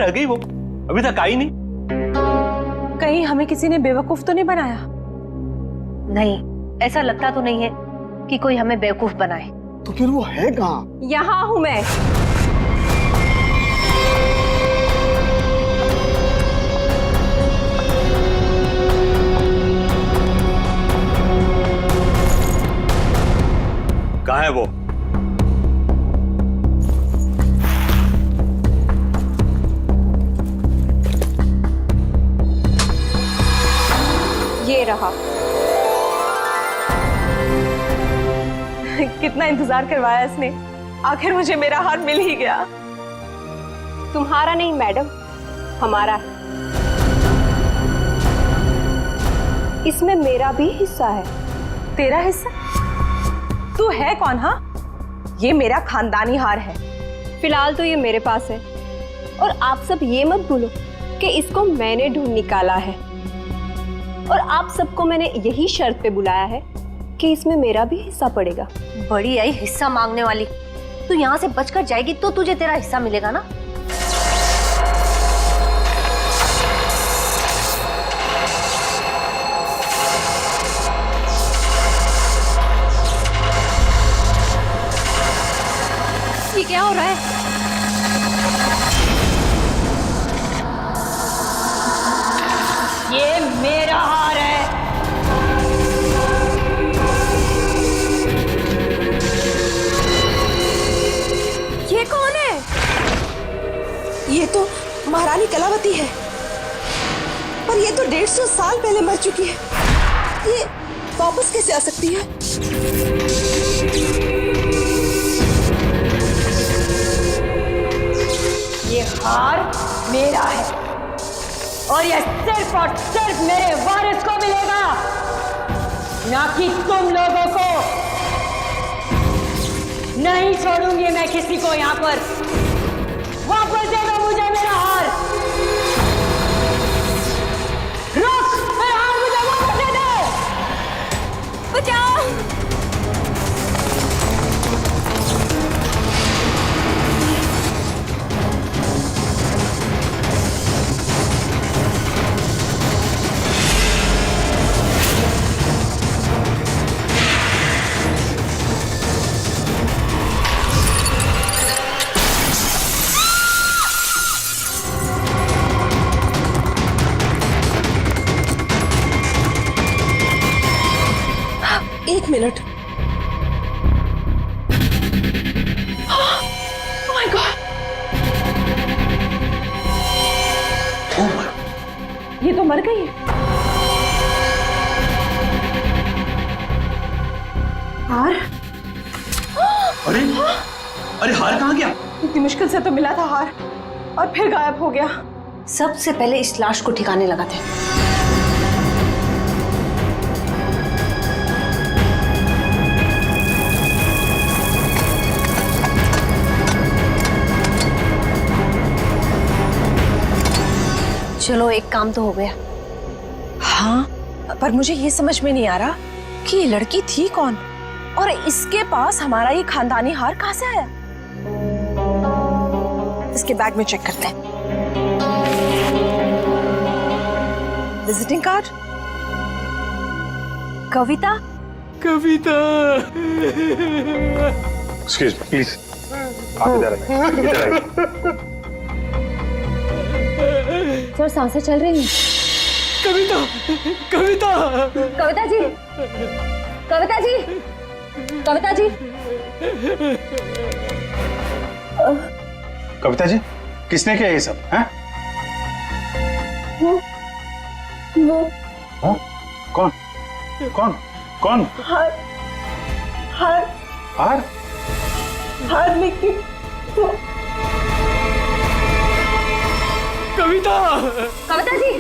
रह गई वो? अभी तक आई नहीं। कहीं हमें किसी ने बेवकूफ तो नहीं बनाया? नहीं, ऐसा लगता तो नहीं है कि कोई हमें बेवकूफ बनाए। तो फिर वो है कहाँ? यहाँ हूं मैं। कहाँ है वो? ये रहा। कितना इंतजार करवाया इसने, आखिर मुझे मेरा हार मिल ही गया। तुम्हारा नहीं मैडम, हमारा है। इसमें मेरा भी हिस्सा है। तेरा हिस्सा? तू है कौन? हाँ, ये मेरा खानदानी हार है। फिलहाल तो ये मेरे पास है, और आप सब ये मत भूलो कि इसको मैंने ढूंढ निकाला है, और आप सबको मैंने यही शर्त पे बुलाया है कि इसमें मेरा भी हिस्सा पड़ेगा। बड़ी आई हिस्सा मांगने वाली। तू यहाँ से बचकर जाएगी तो तुझे तेरा हिस्सा मिलेगा ना। ये क्या हो रहा है? ये मेरा हार है। ये कौन है? ये तो महारानी कलावती है, पर ये तो 150 साल पहले मर चुकी है। ये वापस कैसे आ सकती है? ये हार मेरा है, और ये सिर्फ और सिर्फ मेरे वारिस को मिलेगा, ना कि तुम लोगों को। नहीं छोड़ूंगी मैं किसी को यहाँ पर। वापस दे दो मुझे मेरा हार। रुक, मेरा हार मुझे वापस दे दो। बचाओ! एक मिनट। Oh my God! ये तो मर गई है। हार? अरे अरे हार कहाँ गया? इतनी मुश्किल से तो मिला था हार, और फिर गायब हो गया। सबसे पहले इस लाश को ठिकाने लगाते हैं। चलो, एक काम तो हो गया। हाँ, पर मुझे ये समझ में नहीं आ रहा कि ये लड़की थी कौन, और इसके पास हमारा ये खानदानी हार कहाँ से आया। इसके बैग में चेक करते हैं। Visiting card, Kavita. Kavita. Excuse me please, आप इधर आइए, इधर आइए। सर, सांसें चल रही हैं। कविता, कविता, कविता जी, कविता जी, कविता जी। कविता जी, किसने किया ये सब? हैं? वो हाँ? कौन? कौन? कौन? हार, हार, हार? हार लेके कविता! कविता जी,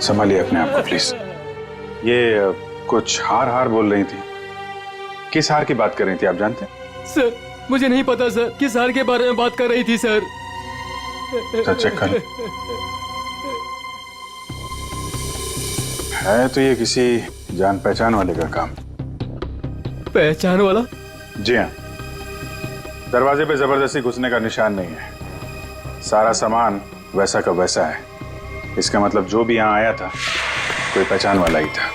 संभालिए अपने आप को प्लीज। ये कुछ हार हार बोल रही थी। किस हार की बात कर रही थी, आप जानते हैं? सर, मुझे नहीं पता सर, किस हार के बारे में बात कर रही थी सर। चेक कर। है तो ये किसी जान पहचान वाले का काम। पहचान वाला? जी हाँ, दरवाजे पे जबरदस्ती घुसने का निशान नहीं है, सारा सामान वैसा का वैसा है। इसका मतलब जो भी यहाँ आया था कोई पहचान वाला ही था।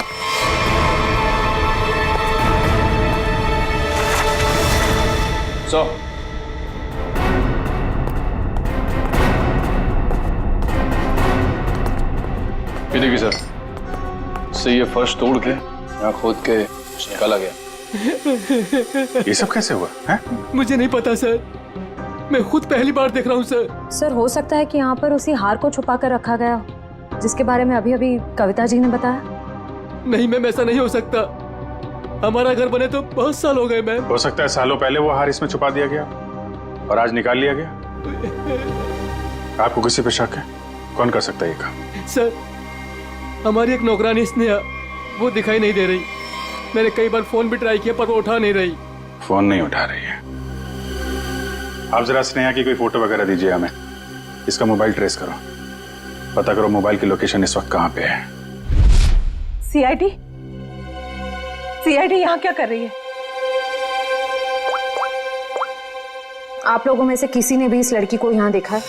ये देखिए सर, से ये फर्श तोड़ के यहाँ खोद के कुछ निकाला गया। ये सब कैसे हुआ है? मुझे नहीं पता सर, मैं खुद पहली बार देख रहा हूँ सर। सर हो सकता है कि यहाँ पर उसी हार को छुपा कर रखा गया हो, जिसके बारे में अभी अभी कविता जी ने बताया। नहीं मैम, ऐसा नहीं हो सकता। हमारा घर बने तो बहुत साल हो गए मैम। हो सकता है सालों पहले वो हार इसमें छुपा दिया गया और आज निकाल लिया गया। आपको किसी पे शक है? कौन कर सकता है ये काम? सर, हमारी एक नौकरानी स्नेहा, वो दिखाई नहीं दे रही। मैंने कई बार फोन भी ट्राई किया पर वो उठा नहीं रही। फोन नहीं उठा रही है? आप जरा स्नेहा की कोई फोटो वगैरह दीजिए हमें, इसका मोबाइल ट्रेस करो, पता करो मोबाइल की लोकेशन इस वक्त कहाँ पे है। सीआईडी यहाँ क्या कर रही है? आप लोगों में से किसी ने भी इस लड़की को यहाँ देखा है?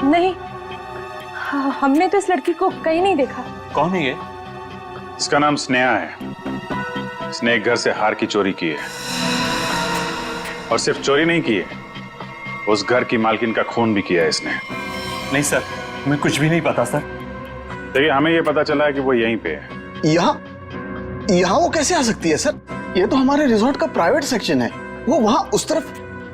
नहीं, हमने तो इस लड़की को कहीं नहीं देखा। कौन है ये? इसका नाम स्नेहा है। इसने एक घर से हार की चोरी की है, और सिर्फ चोरी नहीं की है, उस घर की मालकिन का खून भी किया है इसने। नहीं सर, हमें कुछ भी नहीं पता सर। देखिए, हमें यह पता चला है कि वो यहीं पे है। यहाँ वो कैसे आ सकती है सर? ये तो हमारे रिजॉर्ट का प्राइवेट सेक्शन है। वो वहाँ उस तरफ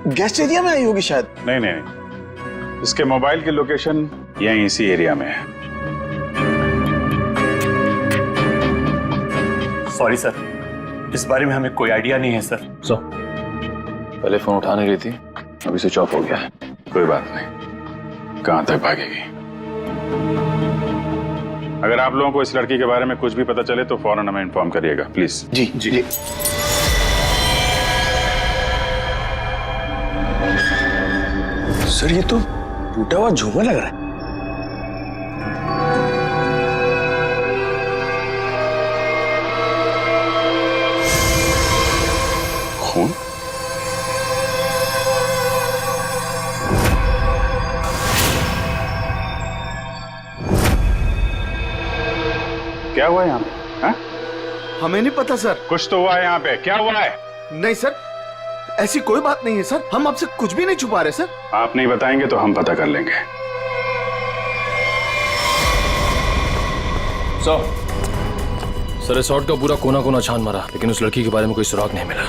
गेस्ट एरिया में आई होगी शायद। नहीं नहीं, इसके मोबाइल की लोकेशन यहीं इसी एरिया में है। सॉरी सर, इस बारे में हमें कोई आइडिया नहीं है सर। पहले फोन उठा नहीं रही थी, अभी स्विच ऑफ हो गया है। कोई बात नहीं, कहां तक भागेगी? अगर आप लोगों को इस लड़की के बारे में कुछ भी पता चले तो फौरन हमें इन्फॉर्म करिएगा प्लीज। Ji ji. सर, ये तो टूटा हुआ झूमर लग रहा है। खून? क्या हुआ यहाँ पे? हाँ? हमें नहीं पता सर। कुछ तो हुआ है यहाँ पे, क्या हुआ है? नहीं सर, ऐसी कोई बात नहीं है सर। हम आपसे कुछ भी नहीं छुपा रहे सर। आप नहीं बताएंगे तो हम पता कर लेंगे। सर, रिसोर्ट का पूरा कोना कोना छान मारा, लेकिन उस लड़की के बारे में कोई सुराग नहीं मिला।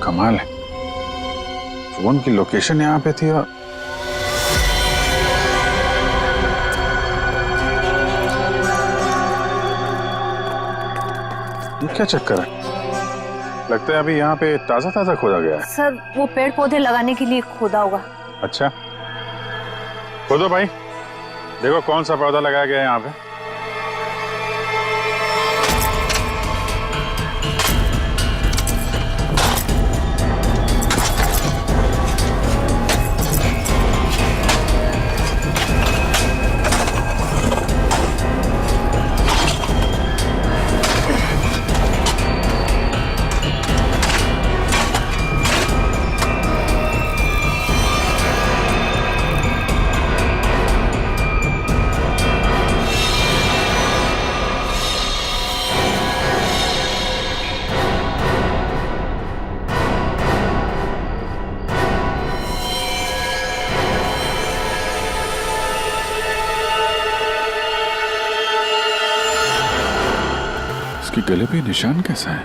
कमाल है, फोन की लोकेशन यहाँ पे थी और ये क्या चक्कर है? लगता है अभी यहाँ पे ताजा ताजा खोदा गया है। सर, वो पेड़ पौधे लगाने के लिए खोदा होगा। अच्छा, खोदो भाई, देखो कौन सा पौधा लगाया गया है यहाँ पे। इसके गले पे निशान कैसा है?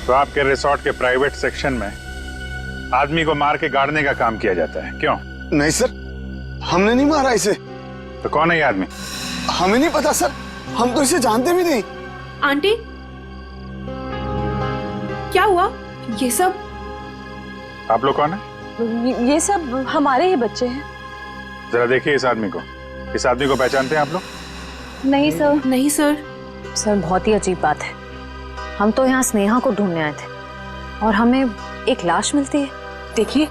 तो आपके रिसोर्ट के प्राइवेट सेक्शन में आदमी को मार के गाड़ने का काम किया जाता है, क्यों? नहीं सर, हमने नहीं मारा इसे। तो कौन है ये आदमी? हमें नहीं पता सर, हम तो इसे जानते भी नहीं। आंटी, क्या हुआ? ये सब? आप लोग कौन है? ये सब हमारे ही बच्चे हैं। जरा देखिए इस आदमी को। इस आदमी को पहचानते हैं आप लोग? नहीं सर। नहीं सर। सर, बहुत ही अजीब बात है। हम तो यहाँ स्नेहा को ढूंढने आए थे और हमें एक लाश मिलती है। देखिए,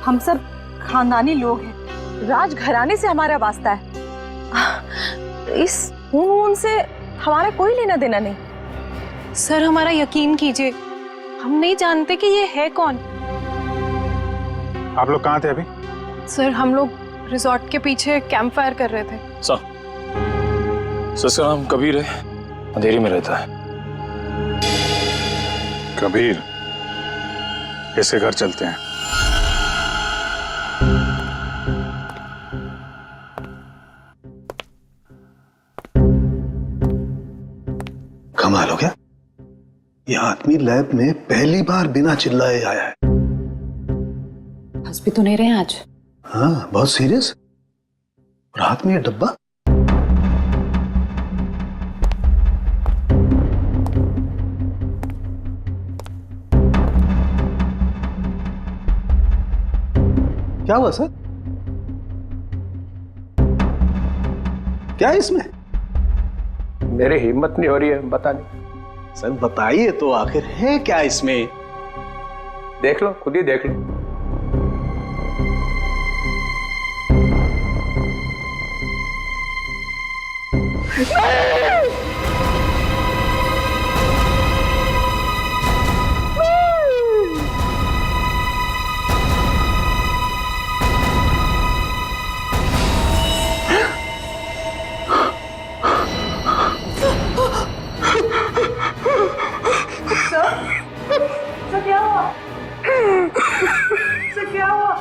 हम सब खानदानी लोग हैं, राजघराने से हमारा वास्ता है। इस खून से हमारा कोई लेना देना नहीं। सर हमारा यकीन कीजिए, हम नहीं जानते कि ये है कौन। आप लोग कहाँ थे अभी? सर हम लोग रिजॉर्ट के पीछे कैंप फायर कर रहे थे। सर इसका नाम कबीर है, अंधेरी में रहता है। कबीर, इसके घर चलते हैं। कमाल हो गया, ये आदमी लैब में पहली बार बिना चिल्लाए आया है। हंस भी तो नहीं रहे हैं आज। हाँ, बहुत सीरियस। और हाथ में ये डब्बा। क्या हुआ सर? क्या है इसमें? मेरी हिम्मत नहीं हो रही है बताने। सर बताइए तो, आखिर है क्या इसमें? देख लो, खुद ही देख लो।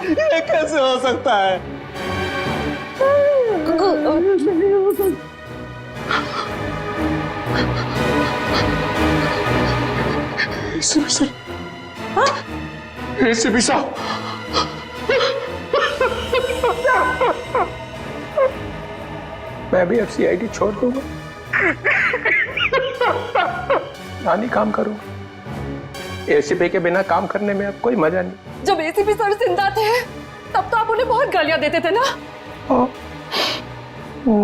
ये कैसे हो सकता है? एसीपी साहब, मैं भी अब सीआईडी छोड़ दूंगा, नानी काम करूंगा। एसीपी के बिना काम करने में अब कोई मजा नहीं। जब एसीपी सर जिंदा थे तब तो आप उन्हें बहुत गालियां देते थे ना।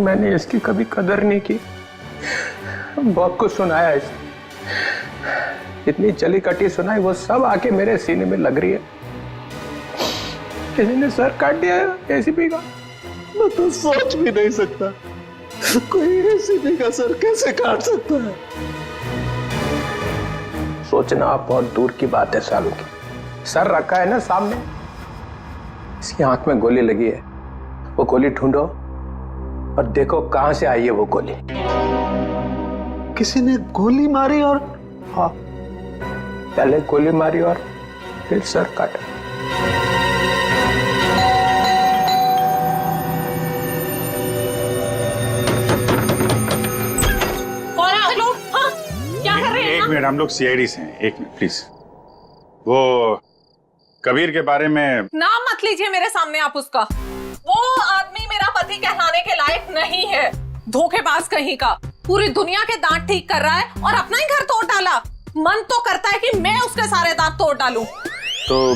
मैंने इसकी कभी कदर नहीं की, बहुत कुछ सुनाया इसे, इतनी चली कटी सुनाई, वो सब आके मेरे सीने में लग रही है। किसी ने सर काट दिया एसीपी का। मैं तो सोच भी नहीं सकता, कोई एसीपी का सर कैसे काट सकता है? सोचना बहुत दूर की बात है सालों की। सर रखा है ना सामने, इसकी आंख में गोली लगी है, वो गोली ढूंढो और देखो कहां से आई है वो गोली। किसी ने गोली मारी और? हाँ, पहले गोली मारी और फिर सर काटा। कौन है आप लोग? हाँ? क्या कर रहे हैं? एक मिनट, हम लोग सीआईडी से हैं। एक मिनट प्लीज। वो कबीर के बारे में नाम मत लीजिए मेरे सामने आप उसका। वो आदमी मेरा पति कहलाने के लायक नहीं है, धोखेबाज कहीं का। पूरी दुनिया के दांत ठीक कर रहा है और अपना ही घर तोड़ डाला। मन तो करता है कि मैं उसके सारे दांत तोड़ डालूं। तो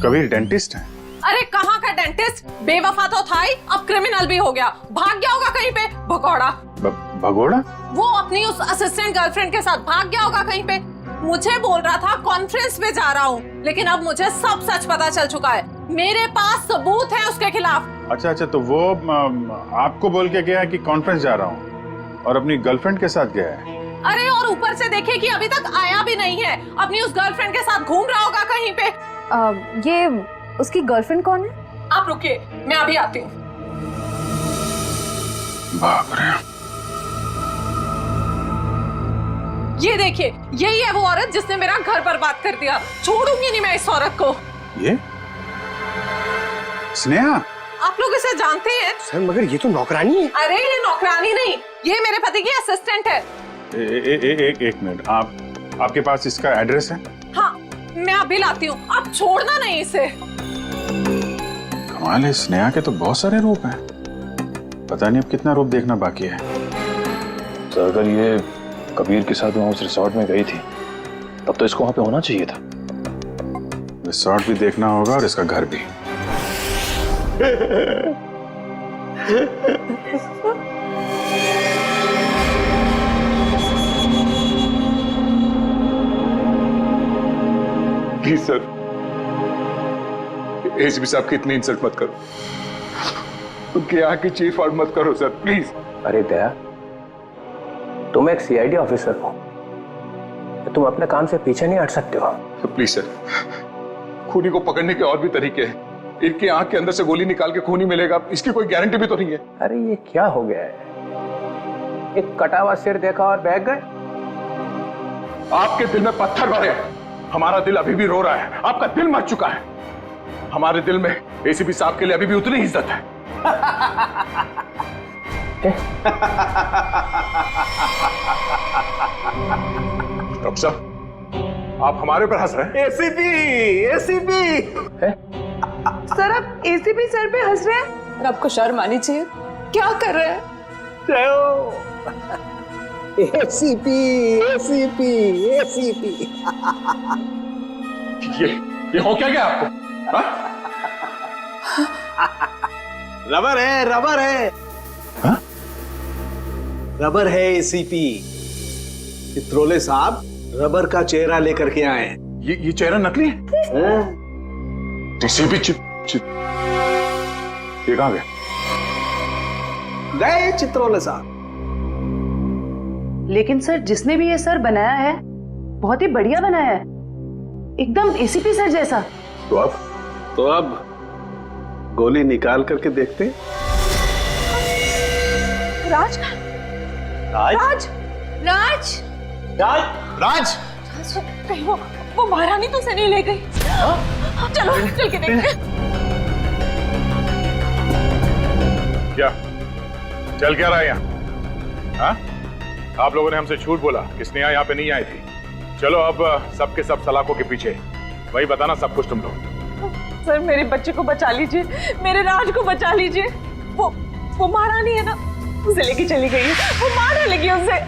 कबीर डेंटिस्ट है? अरे कहाँ का डेंटिस्ट, बेवफा तो था ही, अब क्रिमिनल भी हो गया। भाग गया होगा कहीं पे, भगौड़ा। भगोड़ा? वो अपनी उस असिस्टेंट गर्लफ्रेंड के साथ भाग गया होगा कहीं पे। मुझे बोल रहा था कॉन्फ्रेंस पे जा रहा हूँ, लेकिन अब मुझे सब सच पता चल चुका है। मेरे पास सबूत है उसके खिलाफ। अच्छा, तो वो आपको बोल के गया कि कॉन्फ्रेंस जा रहा हूँ और अपनी गर्लफ्रेंड के साथ गया है? अरे और ऊपर से देखिए कि अभी तक आया भी नहीं है, अपनी उस गर्लफ्रेंड के साथ घूम रहा होगा कहीं पे। ये उसकी गर्लफ्रेंड कौन है? आप रुकिए, मैं अभी आती हूँ। बाप रे। ये देखिए, यही है वो औरत जिसने मेरा घर बर्बाद कर दिया। छोड़ूंगी नहीं मैं इस औरत को। ये स्नेहा? आप लोग इसे जानते हैं? सर मगर ये तो नौकरानी है। अरे ये नौकरानी नहीं, ये मेरे पति की असिस्टेंट है। एक मिनट, आपके पास इसका एड्रेस है? हाँ, मैं अभी लाती हूँ, आप छोड़ना नहीं इसे। कमाल है, स्नेहा के तो बहुत सारे रूप हैं, पता नहीं अब कितना रूप देखना बाकी है। तो अगर ये कबीर के साथ वहां उस रिसोर्ट में गई थी, तब तो इसको वहां पे होना चाहिए था। रिसोर्ट भी देखना होगा और इसका घर भी। प्लीज सर, एसीपी साहब की इतनी इंसल्ट मत करो। उनके यहाँ की चीफ आउट मत करो सर, प्लीज। अरे दया, तुम एक सीआईडी ऑफिसर हो, तो तुम अपने काम से पीछे नहीं हट सकते हो। प्लीज सर, खूनी को पकड़ने के और भी तरीके हैं। इनकी आंख के अंदर से गोली निकाल के खून ही मिलेगा, इसकी कोई गारंटी भी तो नहीं है। अरे ये क्या हो गया है? एक कटा हुआ सिर देखा और बह गए। आपके दिल में पत्थर भरे, हमारा दिल अभी भी रो रहा है। आपका दिल मर चुका है। हमारे दिल में एसीपी साहब के लिए अभी भी उतनी ही इज्जत है। डॉक्टर साहब, आप हमारे ऊपर हंस रहे हैं। एसीपी एसीपी सर, आप एसीपी सर पे हंस रहे हैं और आपको शर्म आनी चाहिए। क्या कर रहे हैं? एसीपी एसीपी एसीपी ये हो क्या गया आपको? हा? रबर है, रबर है। हा? रबर है एसीपी। चित्रोले साहब रबर का चेहरा लेकर के आए हैं। ये चेहरा नकली है? एसीपी ये कहां गया? गए चित्रोले साहब। लेकिन सर, जिसने भी ये सर बनाया है बहुत ही बढ़िया बनाया है, एकदम एसीपी सर जैसा। तो अब गोली निकाल करके देखते। राज, राज राज, राज, राज राज कहीं वो महारानी तो से नहीं ले गई? चलो चल के देखते। क्या चल क्या रहा है यहाँ? हाँ? आप लोगों ने हमसे झूठ बोला कि स्नेहा यहाँ पे नहीं आई थी। चलो अब सबके सब सलाखों के पीछे, वही बताना सब कुछ तुम लोग। सर, मेरे बच्चे को बचा लीजिए, मेरे राज को बचा लीजिए। वो महारानी है ना, उसे लेके चली गई है, वो मार डालेगी उसे।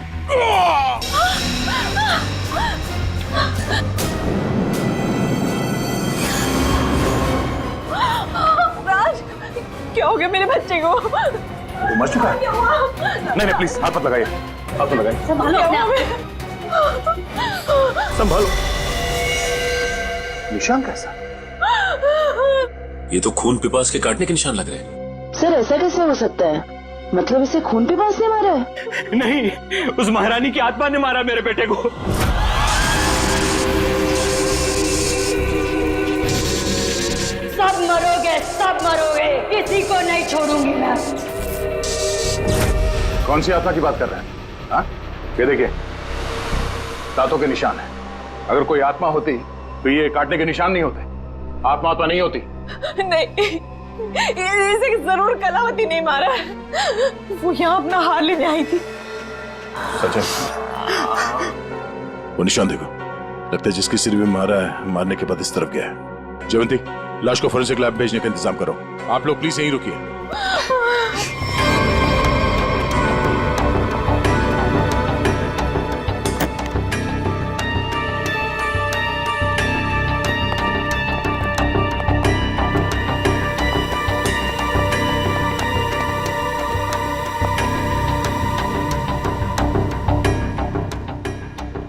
राज, क्या हो गया मेरे बच्चे को? तो मर चुका है? नहीं प्लीज हाथ मत लगाइए, हाथ मत लगाइए। संभालो अपने आप। संभालो। निशान कैसा? ये तो खून पिपास के काटने के निशान लग रहे हैं। सर, ऐसा कैसे हो सकता है? मतलब इसे खून पे पास ने मारा है? नहीं, उस महारानी की आत्मा ने मारा मेरे बेटे को। सब मरोगे, सब मरोगे, किसी को नहीं छोड़ूंगी मैं। कौन सी आत्मा की बात कर रहे हैं? हाँ? ये देखिए, दांतों के निशान है। अगर कोई आत्मा होती तो ये काटने के निशान नहीं होते। आत्मा तो नहीं होती। नहीं, इसे जरूर कलावती नहीं मारा है। वो यहाँ अपना हार लेने आई थी। सच है? वो निशान देखो, लगता है जिसकी सिर में मारा है, मारने के बाद इस तरफ गया है। जयवंती, लाश को फोरेंसिक लैब भेजने का इंतजाम करो। आप लोग प्लीज यहीं रुकिए।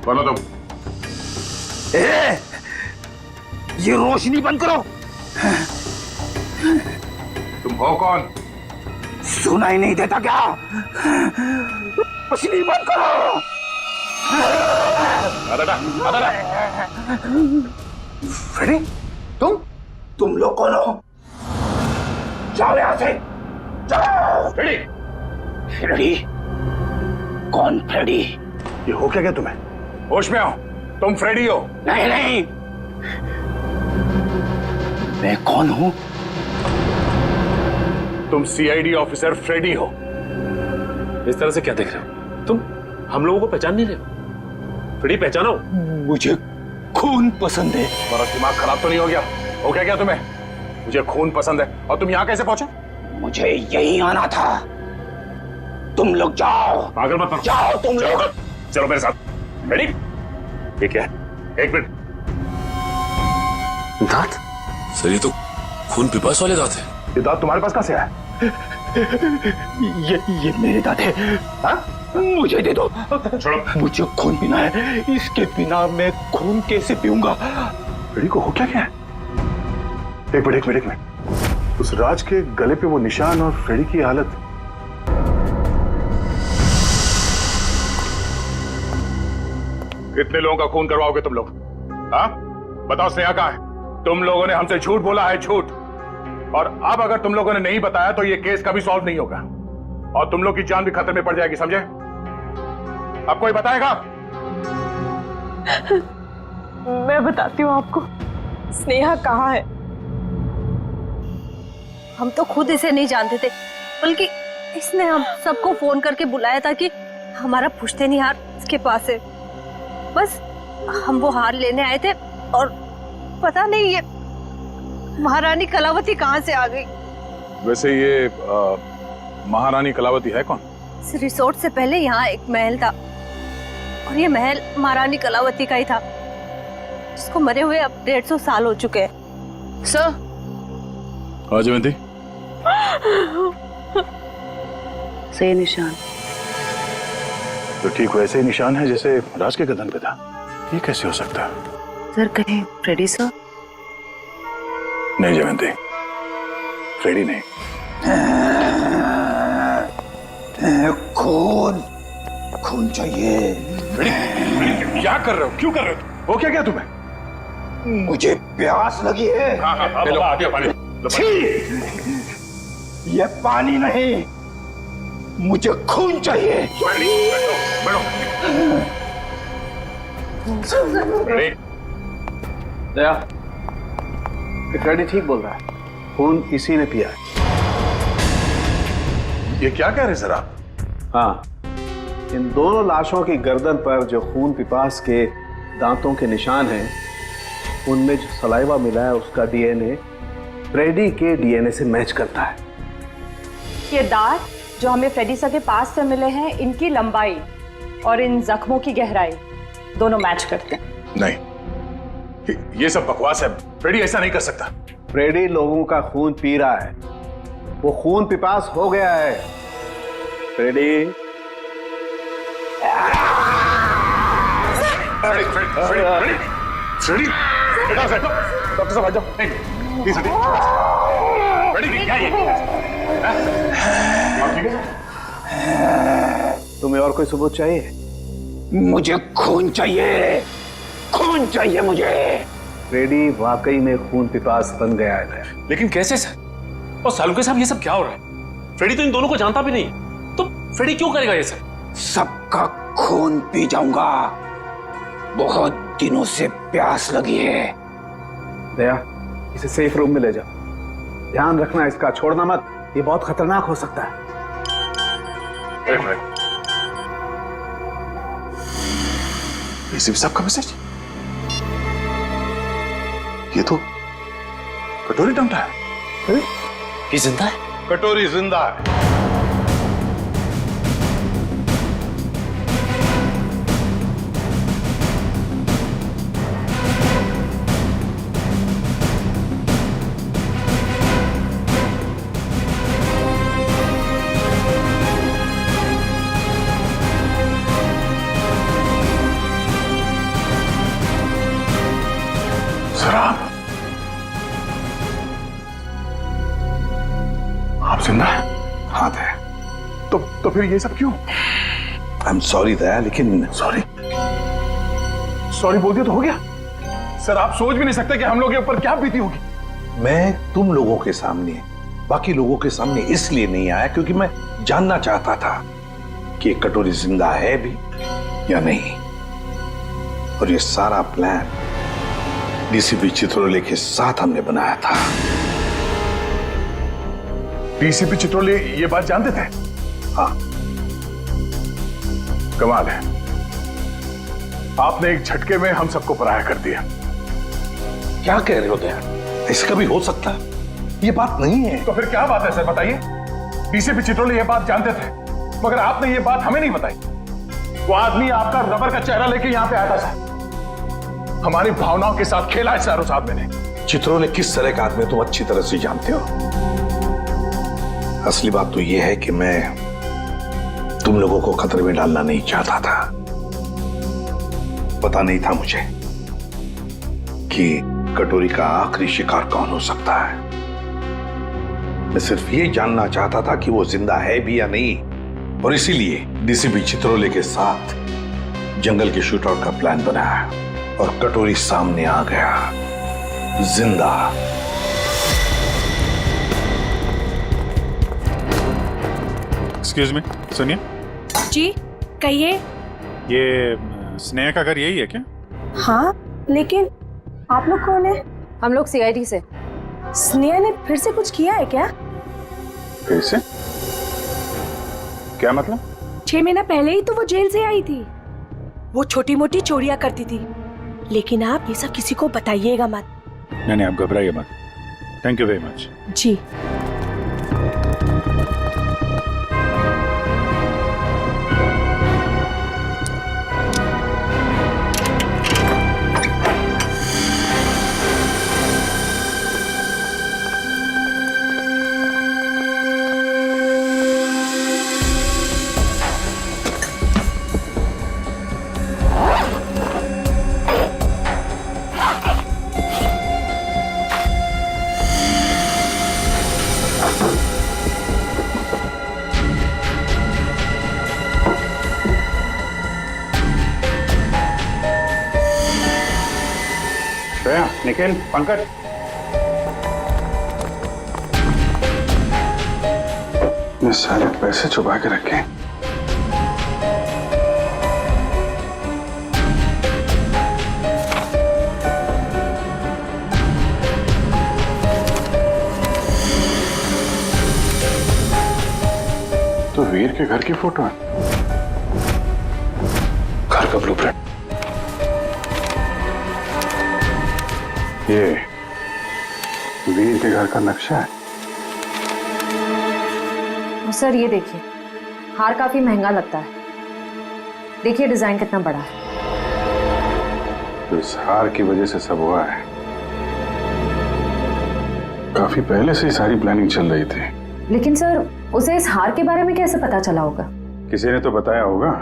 बोलो तुम। ये रोशनी बंद करो। तुम हो कौन? सुनाई नहीं देता क्या? रोशनी बंद करो। फ्रेडी, तुम लोग कौन हो? जाओ यहां से, जाओ। Freddy, Freddy? कौन फ्रेडी? ये हो क्या गया तुम्हें? होश में आओ, तुम फ्रेडी हो? नहीं नहीं, मैं कौन हूं? तुम सीआईडी ऑफिसर फ्रेडी हो। इस तरह से क्या देख रहे हो तुम? हम लोगों को पहचान नहीं रहे हो? फ्रेडी पहचानो। मुझे खून पसंद है। तुम्हारा दिमाग खराब तो नहीं हो गया? हो क्या तुम्हें? मुझे खून पसंद है और तुम यहाँ कैसे पहुंचे? मुझे यही आना था। तुम लोग जाओ। पागल मत बनो। जाओ तुम लोग। चलो मेरे साथ। रेडी? ये क्या है? एक मिनट। दांत? सर, ये तो खून पिपास वाले दांत है। ये दांत तुम्हारे पास कहां से आया? ये मेरे दांत है। हाँ? मुझे दे दो। छोड़ो। मुझे खून पीना है, इसके बिना मैं खून कैसे पीऊंगा? रेडी को हो क्या? एक मिनट। उस राज के गले पे वो निशान और फ्रेडी की हालत। कितने लोगों का खून करवाओगे तुम लोग? हाँ बताओ, स्नेहा कहाँ है? तुम लोगों ने हमसे झूठ बोला है, झूठ। और अब अगर तुम लोगों ने नहीं बताया तो ये केस कभी सॉल्व नहीं होगा और तुम लोग की जान भी खतरे में पड़ जाएगी, समझे? अब कोई बताएगा? मैं बताती हूँ आपको स्नेहा कहाँ है। हम तो खुद इसे नहीं जानते थे, बल्कि इसने हम सबको फोन करके बुलाया था कि हमारा पुश्तैनी हार इसके पास है। बस हम वो हार लेने आए थे और पता नहीं ये महारानी कलावती कहाँ से आ गई। वैसे ये महारानी कलावती है कौन? इस रिसोर्ट से पहले यहाँ एक महल था और ये महल महारानी कलावती का ही था, जिसको मरे हुए अब 150 साल हो चुके हैं। सर हाँ जयंती, सही निशान। तो ठीक वैसे ही निशान है जैसे राज के गर्दन पे था। ये कैसे हो सकता है? सर कहीं फ्रेडी सर? नहीं जयंती, फ्रेडी नहीं। खून खून चाहिए। फ्रेडी क्या कर रहे हो? क्यों कर रहे हो? हो क्या क्या तुम्हें? मुझे प्यास लगी है। हाँ हाँ हाँ, आ गया पानी। ये पानी नहीं, मुझे खून चाहिए। दया, फ्रेडी ठीक बोल रहा है, खून इसी ने पिया है। ये क्या कह रहे सर आप? हाँ, इन दोनों लाशों की गर्दन पर जो खून पिपास के दांतों के निशान हैं, उनमें जो सलाइवा मिला है उसका डीएनए फ्रेडी के डीएनए से मैच करता है। ये दांत जो हमें फ्रेडी सर के पास से मिले हैं, इनकी लंबाई और इन जख्मों की गहराई दोनों मैच करते हैं। नहीं, ये सब बकवास है। फ्रेडी ऐसा नहीं कर सकता। फ्रेडी लोगों का खून पी रहा है, वो खून पिपास हो गया है। फ्रेडी फ्रेडी डॉक्टर साहब आ जाओ। नहीं फ्रेडी क्या ये? ठीक है? तुम्हें और कोई सबूत चाहिए? मुझे खून चाहिए, खून चाहिए मुझे। फ्रेडी वाकई में खून पिपास बन गया है। लेकिन कैसे सर? और सालुके साहब ये सब क्या हो रहा है? फ्रेडी तो इन दोनों को जानता भी नहीं है, तो फ्रेडी क्यों करेगा ये सब? सबका खून पी जाऊंगा, बहुत दिनों से प्यास लगी है। दया, इसे सेफ रूम में ले जाओ, ध्यान रखना इसका, छोड़ना मत, ये बहुत खतरनाक हो सकता है। एसीपी साहब का मैसेज? ये तो कटोरी टंगटा है। ये जिंदा है? कटोरी जिंदा है। आप जिंदा है? हाँ दया। तो फिर ये सब क्यों? आई एम सॉरी दया, लेकिन सॉरी बोल दिया तो हो गया। सर आप सोच भी नहीं सकते कि हम लोग के ऊपर क्या बीती होगी। मैं तुम लोगों के सामने, बाकी लोगों के सामने इसलिए नहीं आया क्योंकि मैं जानना चाहता था कि कटोरी जिंदा है भी या नहीं। और ये सारा प्लान डीसीपी चित्रोले के साथ हमने बनाया था। डीसीपी चित्रोले ये बात जानते थे? हाँ। कमाल है, आपने एक झटके में हम सबको पराया कर दिया। क्या कह रहे हो दया? इसका भी हो सकता है, ये बात नहीं है। तो फिर क्या बात है सर, बताइए। डीसीपी चित्रोले ये बात जानते थे, मगर आपने ये बात हमें नहीं बताई। वो आदमी आपका रबर का चेहरा लेके यहाँ पे आया था सर, हमारी भावनाओं के साथ खेला है चारों साहब मैंने। चित्रोले किस तरह का आदमी तुम अच्छी तरह से जानते हो। असली बात तो यह है कि मैं तुम लोगों को खतरे में डालना नहीं चाहता था। पता नहीं था मुझे कि कटोरी का आखिरी शिकार कौन हो सकता है। मैं सिर्फ ये जानना चाहता था कि वो जिंदा है भी या नहीं, और इसीलिए डीसीपी चित्रोले के साथ जंगल के शूटआउट का प्लान बनाया और कटोरी सामने आ गया, जिंदा। एक्सक्यूज मी, सुनिए। जी कहिए। ये स्नेहा का घर यही है क्या? हाँ, लेकिन आप लोग कौन है? हम लोग सीआईडी से। स्नेहा ने फिर से कुछ किया है क्या? फिर से? क्या मतलब? 6 महीना पहले ही तो वो जेल से आई थी। वो छोटी मोटी चोरियां करती थी, लेकिन आप ये सब किसी को बताइएगा मत। नहीं, आप घबराइए मत। Thank you very much. जी। निखिल, पंकज, ये सारे पैसे छुपा के रखे। तो वीर के घर की फोटो है, घर का ब्लूप्रिंट। ये वीर के घर का नक्शा है। सर ये देखिए, हार काफी महंगा लगता है। देखिए डिजाइन कितना बड़ा है। तो इस हार की वजह से सब हुआ है। काफी पहले से ही सारी प्लानिंग चल रही थी। लेकिन सर उसे इस हार के बारे में कैसे पता चला होगा? किसी ने तो बताया होगा।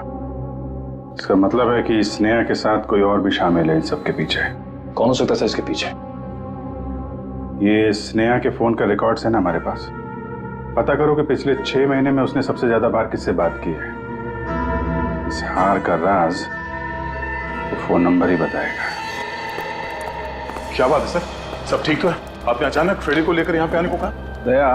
इसका मतलब है कि स्नेहा के साथ कोई और भी शामिल है इन सब के पीछे। कौन हो सकता है इसके पीछे? ये स्नेहा के फोन का रिकॉर्ड्स है ना हमारे पास। पता करो कि पिछले 6 महीने में उसने सबसे ज्यादा बार किससे बात की है। इस हार का राज तो फोन नंबर ही बताएगा। क्या बात है सर, सब ठीक तो है? आपने अचानक फ्रेडी को लेकर यहाँ पे आने को कहा? दया,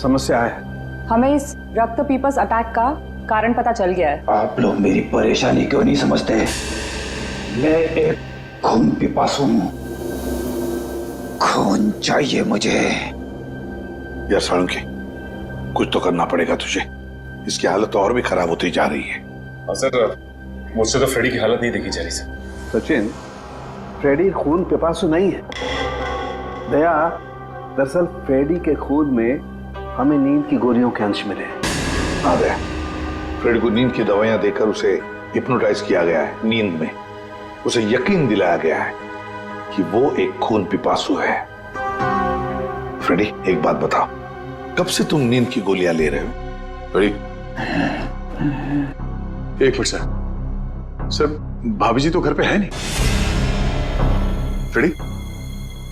समस्या है। हमें इस रक्त पीपस अटैक का कारण पता चल गया है। आप लोग मेरी परेशानी क्यों नहीं समझते? मैं एक खून पिपासु हूं, खून चाहिए मुझे। यार साळुंखे, कुछ तो करना पड़ेगा तुझे। इसकी हालत तो और भी खराब होती जा रही है। सर मुझसे तो फ्रेडी की हालत नहीं देखी जा रही सर। सचिन, फ्रेडी खून पिपासु नहीं है। दया, दरअसल फ्रेडी के खून में हमें नींद की गोलियों के अंश मिले। हाँ दया, फ्रेडी को नींद की दवाइयां देकर उसे हिप्नोटाइज किया गया है। नींद में उसे यकीन दिलाया गया है कि वो एक खून पिपासु है। फ्रेडी, एक बात बताओ, कब से तुम नींद की गोलियां ले रहे हो? फ्रेडी, एक मिनट सर। सर भाभी जी तो घर पे है नहीं। फ्रेडी,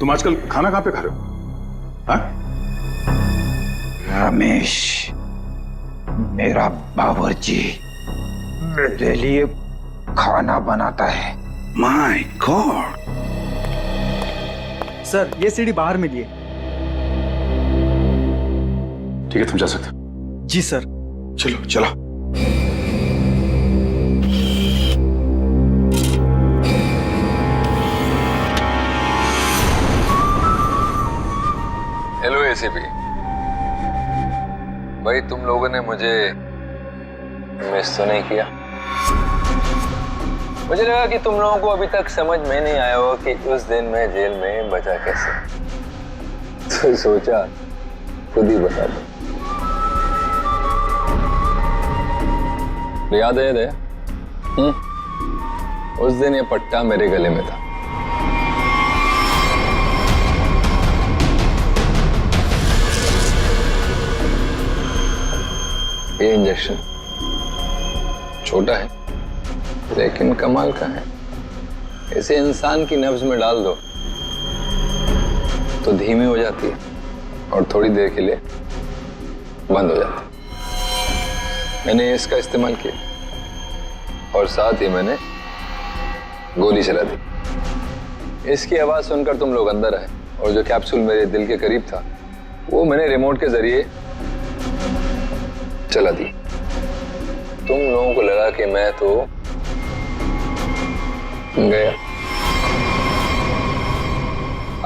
तुम आजकल खाना कहां पे खा रहे हो? हाँ? रमेश, मेरा बावर्ची मेरे लिए खाना बनाता है। My God. सर ये सीढ़ी बाहर मिली है। ठीक है, तुम जा सकते हो। जी सर। चलो चलो। हेलो एसीपी भाई, तुम लोगों ने मुझे मिस तो नहीं किया? मुझे लगा कि तुम लोगों को अभी तक समझ में नहीं आया हो कि उस दिन मैं जेल में बचा कैसे, तो सोचा खुद ही बता दो। याद है दया? उस दिन ये पट्टा मेरे गले में था। ये इंजेक्शन छोटा है लेकिन कमाल का है। इसे इंसान की नब्ज में डाल दो तो धीमी हो जाती है और थोड़ी देर के लिए बंद हो जाती। मैंने इसका इस्तेमाल किया और साथ ही मैंने गोली चला दी। इसकी आवाज सुनकर तुम लोग अंदर आए और जो कैप्सूल मेरे दिल के करीब था वो मैंने रिमोट के जरिए चला दी। तुम लोगों को लगा कि मैं तो गया।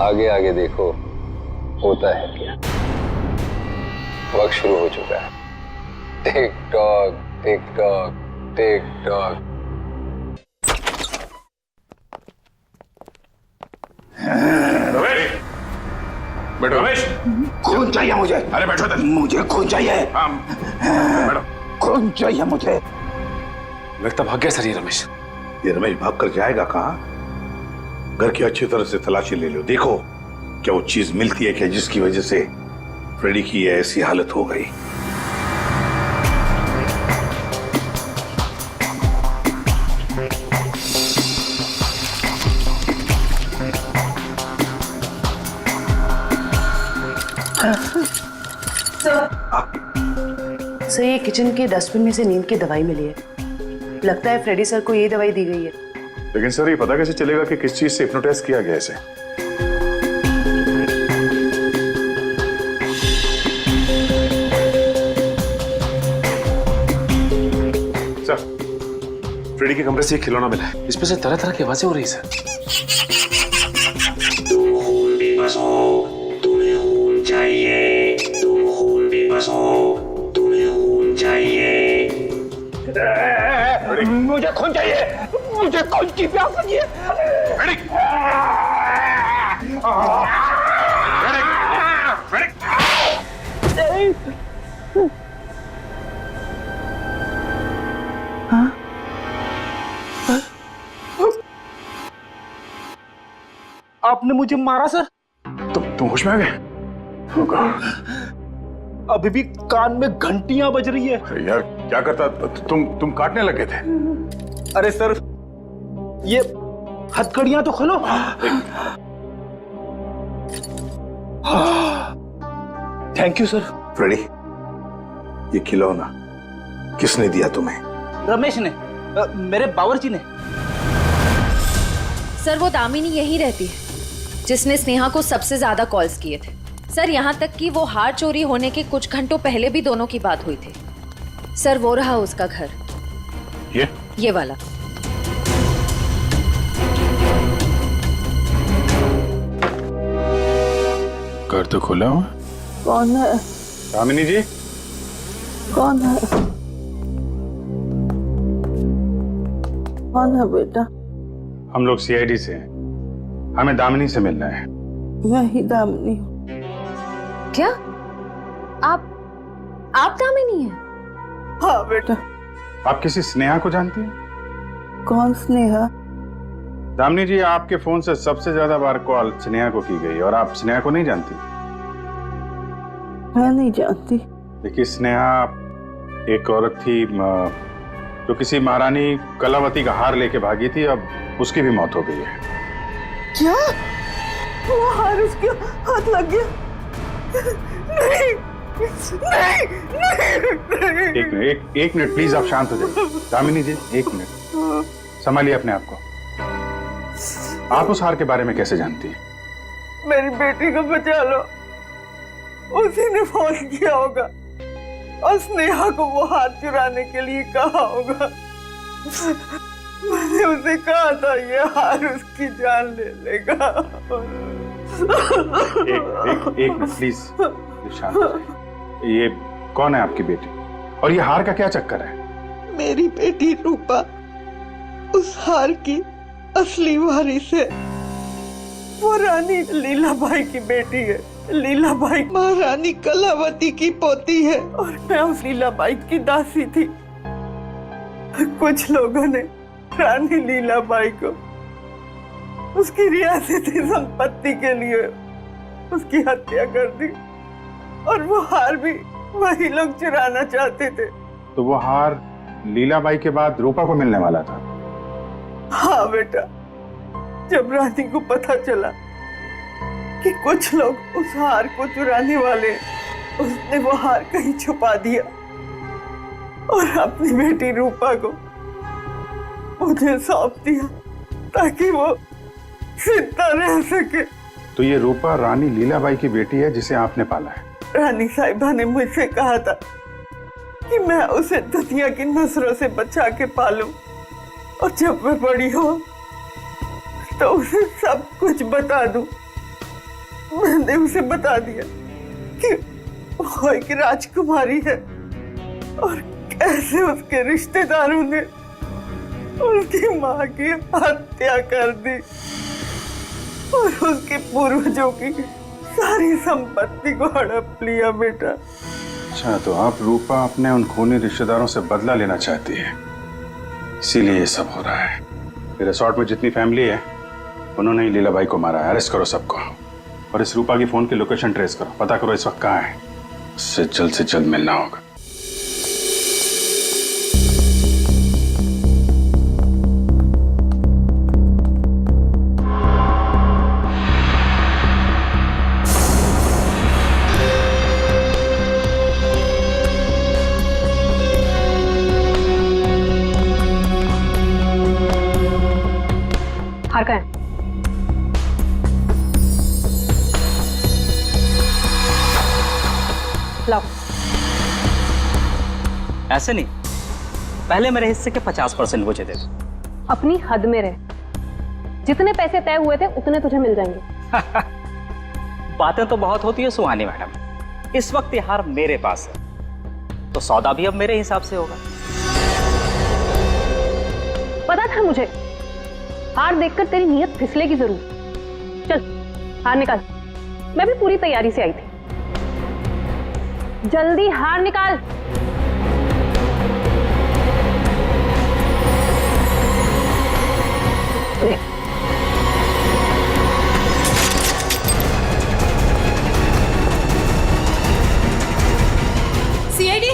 आगे आगे देखो होता है क्या। वक्त शुरू हो चुका है। Tick tock tick tock tick tock. बैठो रमेश। खून चाहिए मुझे। अरे बैठो तक। मुझे खून चाहिए। हाँ बैठो। खून चाहिए मुझे। लगता भाग गया सर ये रमेश। ये रमेश भाग कर जाएगा कहाँ? घर की अच्छी तरह से तलाशी ले लो, देखो क्या वो चीज मिलती है क्या जिसकी वजह से फ्रेडी की ऐसी हालत हो गई। सर ये किचन के डस्टबिन में से नींद की दवाई मिली है। लगता है फ्रेडी सर को ये दवाई दी गई है। लेकिन सर ये पता कैसे चलेगा कि किस चीज से हिप्नोटाइज किया गया इसे? सर फ्रेडी के कमरे से एक खिलौना मिला है। इसमें से तरह तरह की आवाजें हो रही है सर। मुझे खून चाहिए। मुझे खून की प्यास लगी है। आपने मुझे मारा सर? तुम होश में आ गए? अभी भी कान में घंटियां बज रही है। यार क्या करता? तुम काटने लगे थे। अरे सर ये हथकड़ियां तो खोलो। Thank you sir. फ्रेडी ये खिलौना किसने दिया तुम्हें? रमेश ने, मेरे बावर्ची ने। सर वो दामिनी यही रहती है जिसने स्नेहा को सबसे ज्यादा कॉल्स किए थे। सर यहाँ तक कि वो हार चोरी होने के कुछ घंटों पहले भी दोनों की बात हुई थी। सर वो रहा उसका घर। ये वाला। घर तो खुला हुआ। कौन है? दामिनी जी। कौन है? कौन है बेटा? हम लोग सीआईडी से हैं। हमें दामिनी से मिलना है। मैं ही दामिनी हूँ। क्या? आप दामिनी हैं? हाँ बेटा। आप किसी स्नेहा को जानती हैं? कौन स्नेहा? दामिनी जी आपके फोन से सबसे ज्यादा बार कॉल स्नेहा को की गई और आप स्नेहा को नहीं जानती? मैं नहीं जानती। देखिए स्नेहा एक औरत थी जो किसी महारानी कलावती का हार लेके भागी थी। अब उसकी भी मौत हो गई है। क्या? वो हार उसके हाथ लग गया? नहीं, नहीं, एक मिनट प्लीज आप शांत हो जाइए। दामिनी जी एक मिनट संभालिए अपने आप को। आप उस हार के बारे में कैसे जानती हैं? मेरी बेटी को बचा लो। उसी ने फोन किया होगा और स्नेहा को वो हार चुराने के लिए कहा होगा। मैंने उसे कहा था ये हार उसकी जान ले लेगा। एक मिनट प्लीज शांत हो जाइए। ये कौन है आपकी बेटी और ये हार का क्या चक्कर है? मेरी बेटी रूपा उस हार की असली वारिस है। वो रानी लीलाबाई की बेटी है। लीलाबाई महारानी कलावती की पोती है और मैं उस लीलाबाई की दासी थी। कुछ लोगों ने रानी लीलाबाई को उसकी रियासती संपत्ति के लिए उसकी हत्या कर दी और वो हार भी वही लोग चुराना चाहते थे। तो वो हार लीलाबाई के बाद रूपा को मिलने वाला था? हाँ बेटा, जब रानी को पता चला कि कुछ लोग उस हार को चुराने वाले, उसने वो हार कहीं छुपा दिया और अपनी बेटी रूपा को मुझे सौंप दिया ताकि वो जिंदा रह सके। तो ये रूपा रानी लीलाबाई की बेटी है जिसे आपने पाला है? रानी साहिबा ने मुझसे कहा था कि मैं उसे दुनिया की नजरों से बचा के पालूं और जब मैं बड़ी हो तो उसे सब कुछ बता दूं। मैंने उसे बता दिया कि वो एक राजकुमारी है और कैसे उसके रिश्तेदारों ने उसकी माँ की हत्या कर दी और उसके पूर्वजों की सारी संपत्ति को हड़प लिया। बेटा, अच्छा, तो आप रूपा अपने उन खूनी रिश्तेदारों से बदला लेना चाहती है, इसीलिए ये सब हो रहा है। ये रिसोर्ट में जितनी फैमिली है उन्होंने ही लीलाबाई को मारा है। अरेस्ट करो सबको और इस रूपा की फोन की लोकेशन ट्रेस करो, पता करो इस वक्त कहाँ है। उससे जल्द मिलना होगा। हार का है? लाओ। ऐसे नहीं, पहले मेरे हिस्से के 50% मुझे दे दो। अपनी हद में रहे। जितने पैसे तय हुए थे उतने तुझे मिल जाएंगे। बातें तो बहुत होती है सुहानी मैडम, इस वक्त ये हार मेरे पास है तो सौदा भी अब मेरे हिसाब से होगा। पता था मुझे, हार देखकर तेरी नीयत फिसलेगी जरूर। चल हार निकाल, मैं भी पूरी तैयारी से आई थी। जल्दी हार निकाल। सीआईडी,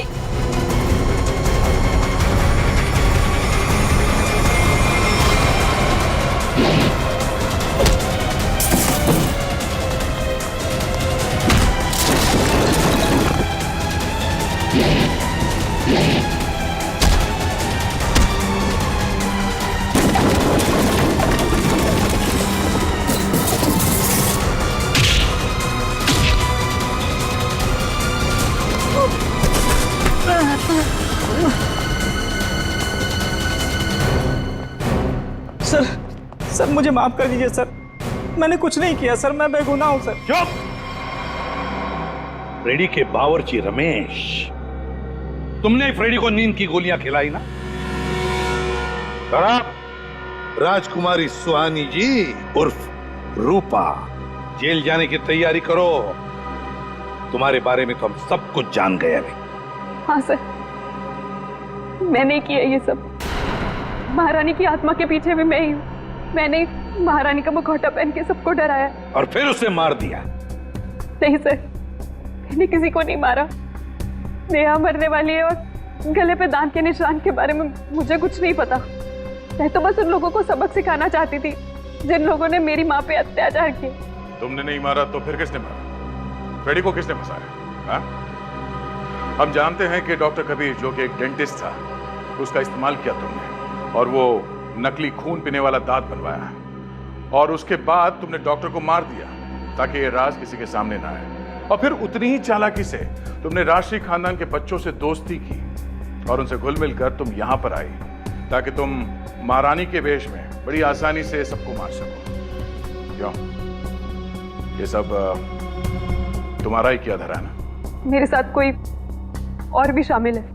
सर मुझे माफ कर दीजिए सर, मैंने कुछ नहीं किया सर, मैं बेगुनाह हूं सर। चुप! फ्रेडी के बावर्ची रमेश, तुमने फ्रेडी को नींद की गोलियां खिलाई ना? और आप राजकुमारी सुहानी जी उर्फ रूपा जेल जाने की तैयारी करो। तुम्हारे बारे में तो हम सब कुछ जान गए अभी। हाँ सर, मैंने किया ये सब। महारानी की आत्मा के पीछे भी मैं ही हूँ। मैंने महारानी का मुखौटा पहन के सबको डराया और फिर उसे मार दिया। नहीं सर, मैंने किसी को नहीं मारा। नेहा मरने वाली है और गले पे दांत के निशान के बारे में मुझे कुछ नहीं पता। मैं तो बस उन लोगों को सबक सिखाना चाहती थी जिन लोगों ने मेरी माँ पे अत्याचार किए। तुमने नहीं मारा तो फिर किसने मारा? फ्रेडी को किसने फंसाया? हम जानते हैं कि डॉक्टर कबीर, जो कि एक डेंटिस्ट था, उसका इस्तेमाल किया तुमने और वो नकली खून पीने वाला दांत बनवाया और उसके बाद तुमने डॉक्टर को मार दिया ताकि ये राज किसी के सामने ना आए। और फिर उतनी ही चालाकी से तुमने राष्ट्रीय खानदान के बच्चों से दोस्ती की और उनसे घुल मिलकर तुम यहां पर आई ताकि तुम महारानी के वेश में बड़ी आसानी से सबको मार सको। क्यों? ये सब तुम्हारा ही किया धरा है ना? मेरे साथ कोई और भी शामिल है।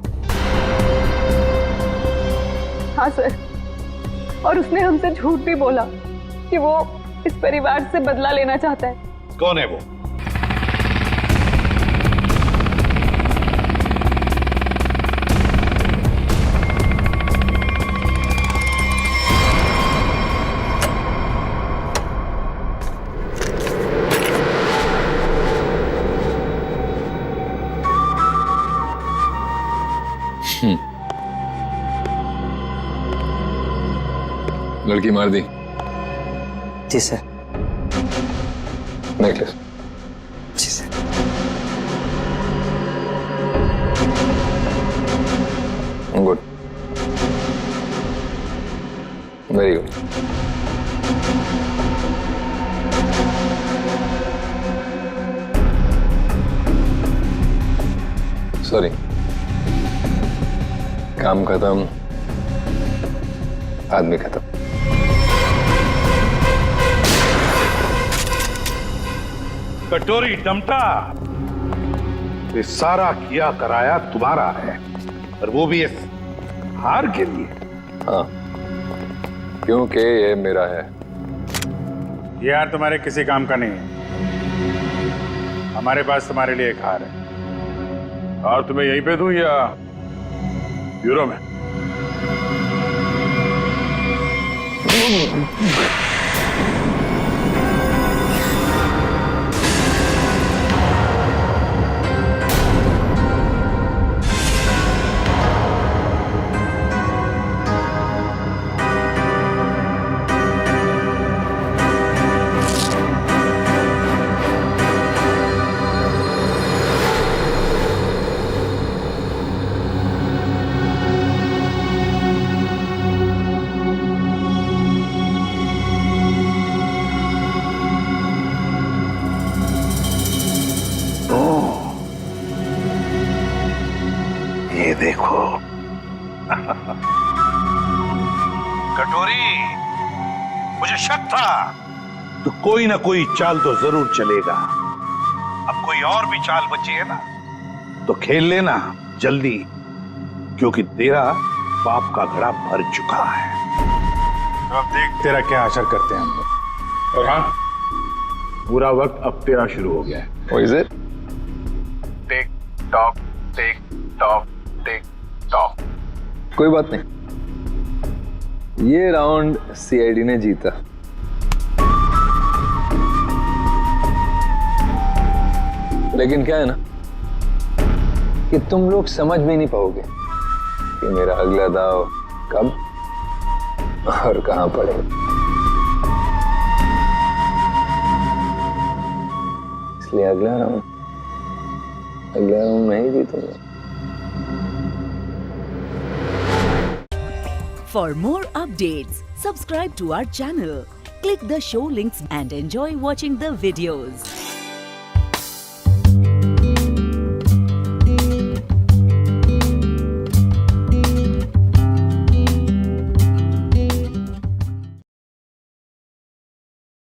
हाँ सर, और उसने हमसे झूठ भी बोला कि वो इस परिवार से बदला लेना चाहता है। कौन है वो? लड़की मार दी? जी सर। नेकलेस। जी sir. Good, very good. Sorry, काम खत्म, आदमी खत्म। कटोरी डमटा, ये सारा किया कराया तुम्हारा है, और वो भी इस हार के लिए। हाँ, क्योंकि ये मेरा है। ये हार तुम्हारे किसी काम का नहीं है। हमारे पास तुम्हारे लिए एक हार है। और तुम्हें यहीं पे दूं या ब्यूरो में? ये देखो कटोरी, मुझे शक था तो कोई ना कोई चाल तो जरूर चलेगा। अब कोई और भी चाल बची है ना तो खेल लेना जल्दी, क्योंकि तेरा पाप का घड़ा भर चुका है। तो अब देख तेरा क्या असर करते हैं हम लोग। और हाँ, पूरा वक्त अब तेरा शुरू हो गया है। What is it? Tick tock, tick tock, tick tock. कोई बात नहीं, ये राउंड सीआईडी ने जीता। लेकिन क्या है ना कि तुम लोग समझ भी नहीं पाओगे कि मेरा अगला दाव कब और कहां पड़ेगा। इसलिए अगला राउंड मैं ही जीतूंगा। For more updates, subscribe to our channel, click the show links and enjoy watching the videos.